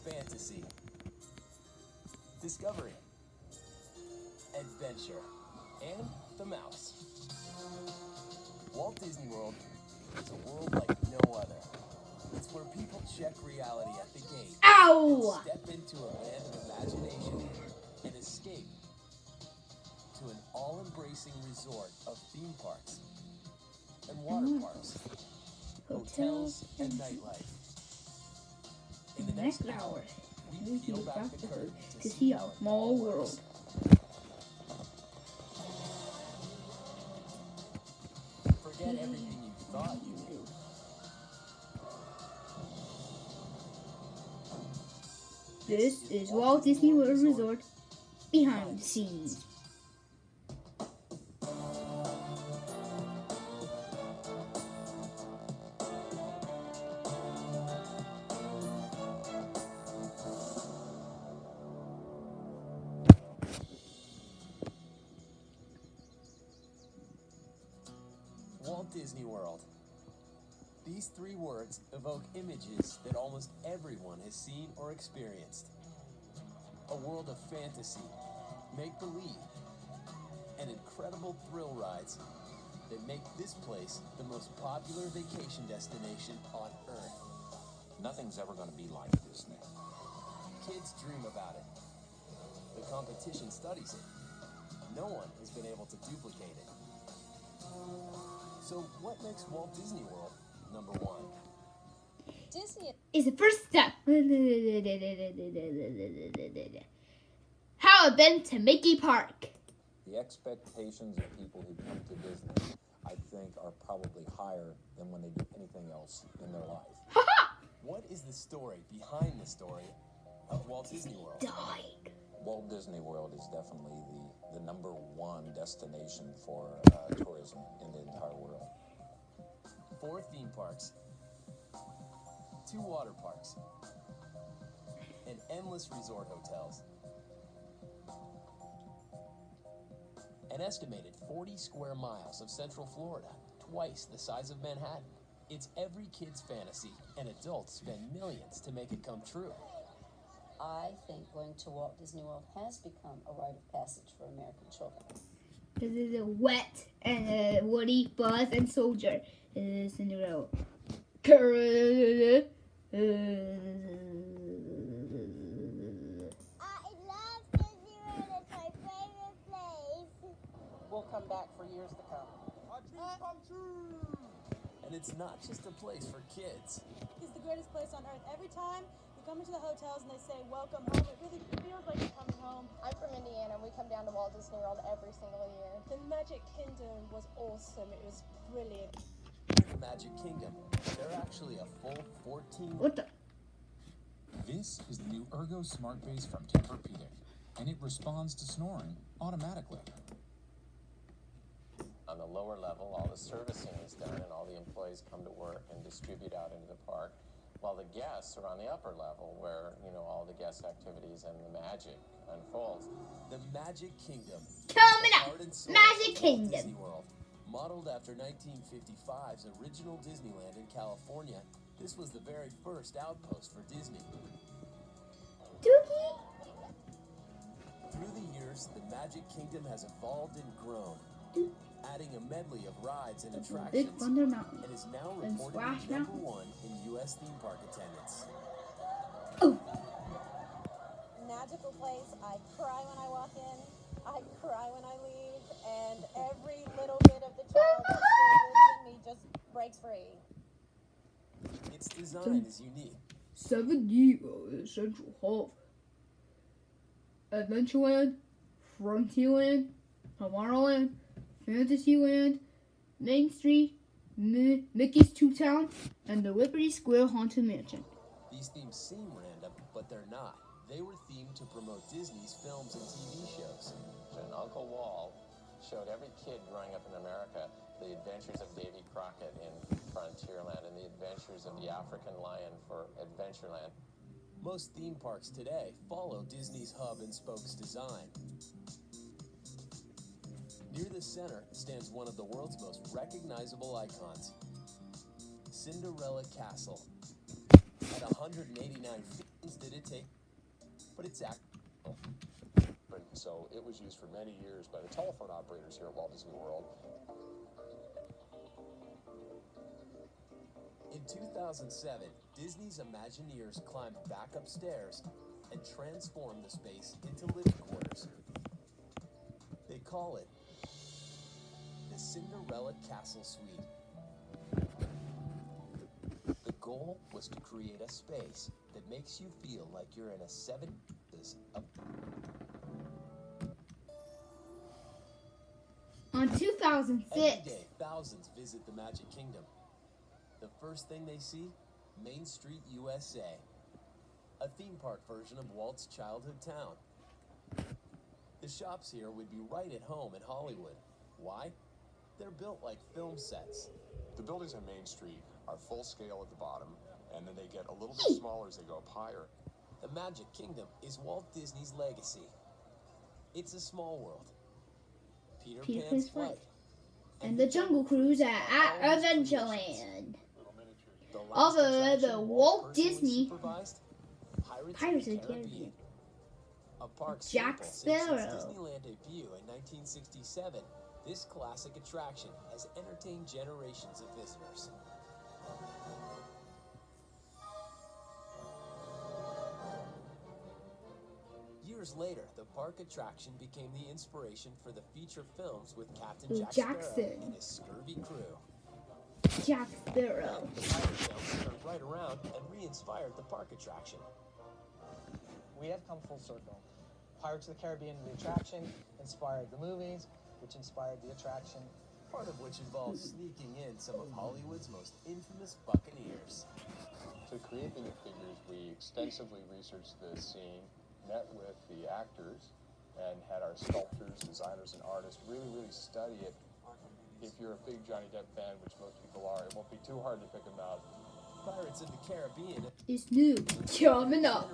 fantasy, discovery, adventure, and the mouse. Walt Disney World is a world like no other. It's where people check reality at the gate Ow! and step into a land of imagination and escape to an all-embracing resort of theme parks and water parks, hotels, and nightlife. In the next hour, we peel peel back the curtain to see our small world. Forget everything you thought you knew. This is Walt Disney World Resort behind the scenes. Walt Disney World. These three words evoke images that almost everyone has seen or experienced. A world of fantasy, make-believe, and incredible thrill rides that make this place the most popular vacation destination on Earth. Nothing's ever going to be like Disney. Kids dream about it. The competition studies it. No one has been able to duplicate it. So what makes Walt Disney World number one? Disney Is the first step. How I've been to Mickey Park. The expectations of people who come to Disney, I think, are probably higher than when they do anything else in their life. What is the story behind the story of Walt Disney World? Dying. Walt Disney World is definitely the number one destination for tourism in the entire world. 4 theme parks, 2 water parks, and endless resort hotels. An estimated 40 square miles of Central Florida, twice the size of Manhattan. It's every kid's fantasy, and adults spend millions to make it come true. I think going to Walt Disney World has become a rite of passage for American children. This is a wet and Woody, Buzz, and Soldier. Cinderella. I love Disney World. It's my favorite place. We'll come back for years to come. And it's not just a place for kids. It's the greatest place on earth. Every time you come into the hotels and they say welcome home, it really feels like you're coming home. I'm from Indiana. We come down to Walt Disney World every single year. The Magic Kingdom was awesome. It was brilliant. The Magic Kingdom. They're actually a full 14. What the? This is the new Ergo Smart Base from Tempur-Pedic, and it responds to snoring automatically. On the lower level, all the servicing is done and all the employees come to work and distribute out into the park, while the guests are on the upper level where, all the guest activities and the magic unfolds. The Magic Kingdom. Coming The up, heart and soul Magic of Walt Kingdom. Disney World. Modeled after 1955's original Disneyland in California, this was the very first outpost for Disney. Doogie. Through the years, the Magic Kingdom has evolved and grown, adding a medley of rides and Big attractions, Thunder Mountain. and is now And reported Splash number Mountain. 1 in U.S. theme park attendance. Oh. Magical place. I cry when I walk in. I cry when I leave. And every little bit of the child that still lives in me just breaks free. Its design is unique. 70 Central Hall. Adventureland, Frontierland, Tomorrowland, Fantasyland, Main Street, Mickey's Two Town, and the Liberty Square Haunted Mansion. These themes seem random, but they're not. They were themed to promote Disney's films and TV shows. And Uncle Walt showed every kid growing up in America the adventures of Davy Crockett in Frontierland and the adventures of the African lion for Adventureland. Most theme parks today follow Disney's hub and spokes design. Near the center stands one of the world's most recognizable icons, Cinderella Castle. At 189 feet, did it take? But it's So it was used for many years by the telephone operators here at Walt Disney World. In 2007, Disney's Imagineers climbed back upstairs and transformed the space into living quarters. They call it the Cinderella Castle Suite. The goal was to create a space that makes you feel like you're in a On 2006. Every day, thousands visit the Magic Kingdom. The first thing they see, Main Street, USA, a theme park version of Walt's childhood town. The shops here would be right at home in Hollywood. Why? They're built like film sets. The buildings on Main Street are full scale at the bottom, and then they get a little bit smaller as they go up higher. The Magic Kingdom is Walt Disney's legacy. It's a small world. Peter Pan's flight. And the Jungle Cruise at Adventureland. Although the Walt Disney Pirates of the Caribbean. A park Jack staple since its Sparrow. Disneyland debut in 1967, this classic attraction has entertained generations of visitors. Years later, the park attraction became the inspiration for the feature films with Captain Jack Sparrow and his scurvy crew. Jack Sparrow. The pirate films turned right around and re-inspired the park attraction. We have come full circle. Pirates of the Caribbean, the attraction, inspired the movies, which inspired the attraction. Part of which involves sneaking in some of Hollywood's most infamous buccaneers. To create the new figures, we extensively researched the scene, met with the actors, and had our sculptors, designers, and artists really study it. If you're a big Johnny Depp fan, which most people are, it won't be too hard to pick him out. Pirates of the Caribbean Is new coming up.